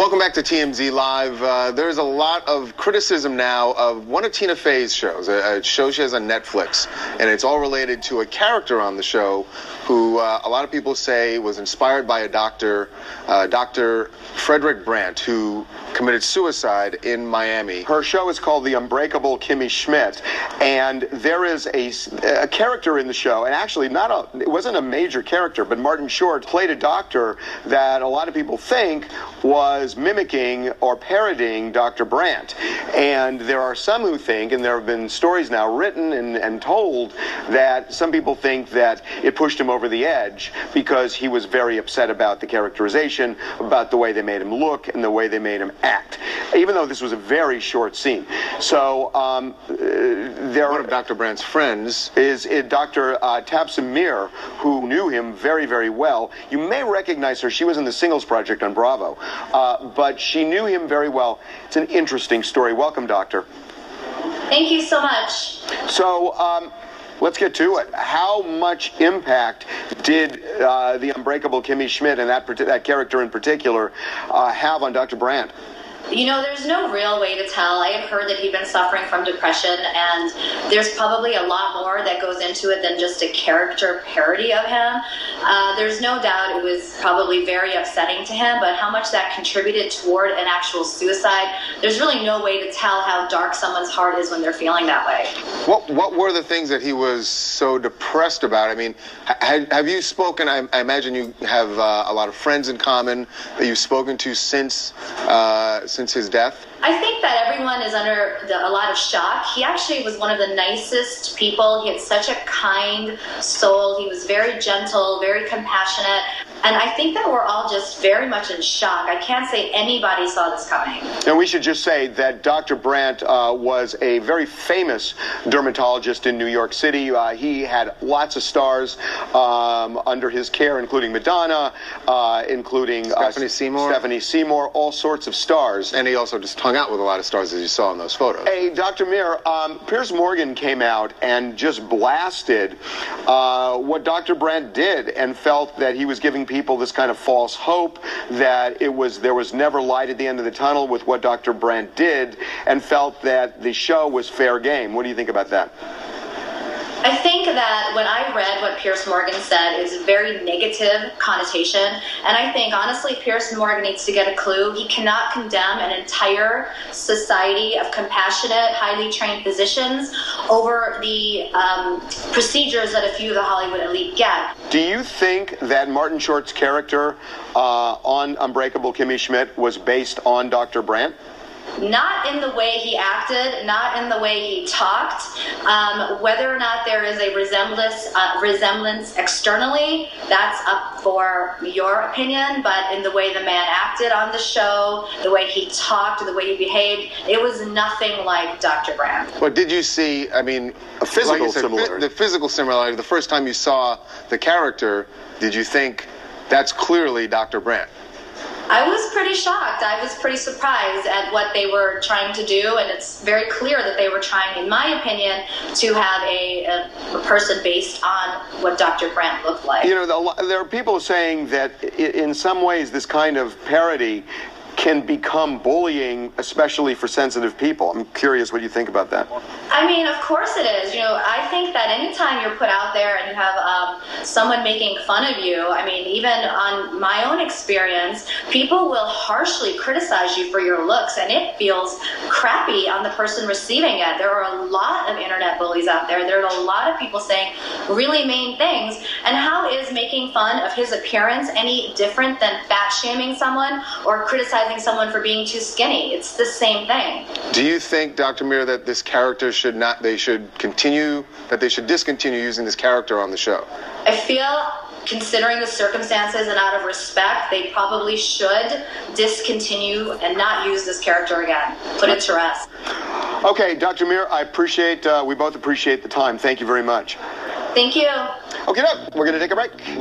Welcome back to TMZ Live. There's a lot of criticism now of one of Tina Fey's shows, a show she has on Netflix, and it's all related to a character on the show who a lot of people say was inspired by a doctor, Dr. Frederick Brandt, who committed suicide in Miami. Her show is called the Unbreakable Kimmy Schmidt, and there is a character in the show, and actually it wasn't a major character, but Martin Short played a doctor that a lot of people think was mimicking or parodying Dr. Brandt. And there are some who think, and there have been stories now written and told, that some people think that it pushed him over the edge because he was very upset about the characterization, about the way they made him look and the way they made him act, even though this was a very short scene. So one of Dr. Brandt's friends is Dr. Tabasum Mir, who knew him very, very well. You may recognize her. She was in the Singles Project on Bravo, but she knew him very well. It's an interesting story. Welcome, Doctor. Thank you so much. So let's get to it. How much impact did the Unbreakable Kimmy Schmidt and that character in particular have on Dr. Brandt? You know, there's no real way to tell. I have heard that he'd been suffering from depression, and there's probably a lot more that goes into it than just a character parody of him. There's no doubt it was probably very upsetting to him, but how much that contributed toward an actual suicide, there's really no way to tell how dark someone's heart is when they're feeling that way. What were the things that he was so depressed about? I mean, have you spoken, I imagine you have a lot of friends in common that you've spoken to since his death? I think that everyone is under a lot of shock. He actually was one of the nicest people. He had such a kind soul. He was very gentle, very compassionate. And I think that we're all just very much in shock. I can't say anybody saw this coming. And we should just say that Dr. Brandt was a very famous dermatologist in New York City. He had lots of stars under his care, including Madonna, including Stephanie Seymour, all sorts of stars. And he also just hung out with a lot of stars, as you saw in those photos. Hey, Dr. Mir, Piers Morgan came out and just blasted what Dr. Brandt did and felt that he was giving people this kind of false hope that there was never light at the end of the tunnel with what Dr. Brandt did, and felt that the show was fair game. What do you think about that? I think that when I read what Piers Morgan said, is a very negative connotation, and I think, honestly, Piers Morgan needs to get a clue. He cannot condemn an entire society of compassionate, highly trained physicians over the procedures that a few of the Hollywood elite get. Do you think that Martin Short's character on Unbreakable Kimmy Schmidt was based on Dr. Brandt? Not in the way he acted, not in the way he talked. Whether or not there is a resemblance externally, that's up for your opinion. But in the way the man acted on the show, the way he talked, the way he behaved, it was nothing like Dr. Brandt. Well, did you see, I mean, a physical similarity? The physical similarity. The first time you saw the character, did you think that's clearly Dr. Brandt? I was pretty shocked. I was pretty surprised at what they were trying to do, and it's very clear that they were trying, in my opinion, to have a person based on what Dr. Brandt looked like. You know, there are people saying that in some ways this kind of parody can become bullying, especially for sensitive people. I'm curious what you think about that. I mean, of course it is. You know, I think that anytime you're put out there and you have someone making fun of you, I mean, even on my own experience, people will harshly criticize you for your looks, and it feels crappy on the person receiving it. There are a lot of internet bullies out there. There are a lot of people saying really mean things. And how is making fun of his appearance any different than fat-shaming someone or criticizing someone for being too skinny? It's the same thing. Do you think, Dr. Mir, that this character they should discontinue using this character on the show? I feel, considering the circumstances and out of respect, they probably should discontinue and not use this character again. Put it to rest. Okay, Dr. Mir, we both appreciate the time. Thank you very much. Thank you. Okay, we're going to take a break.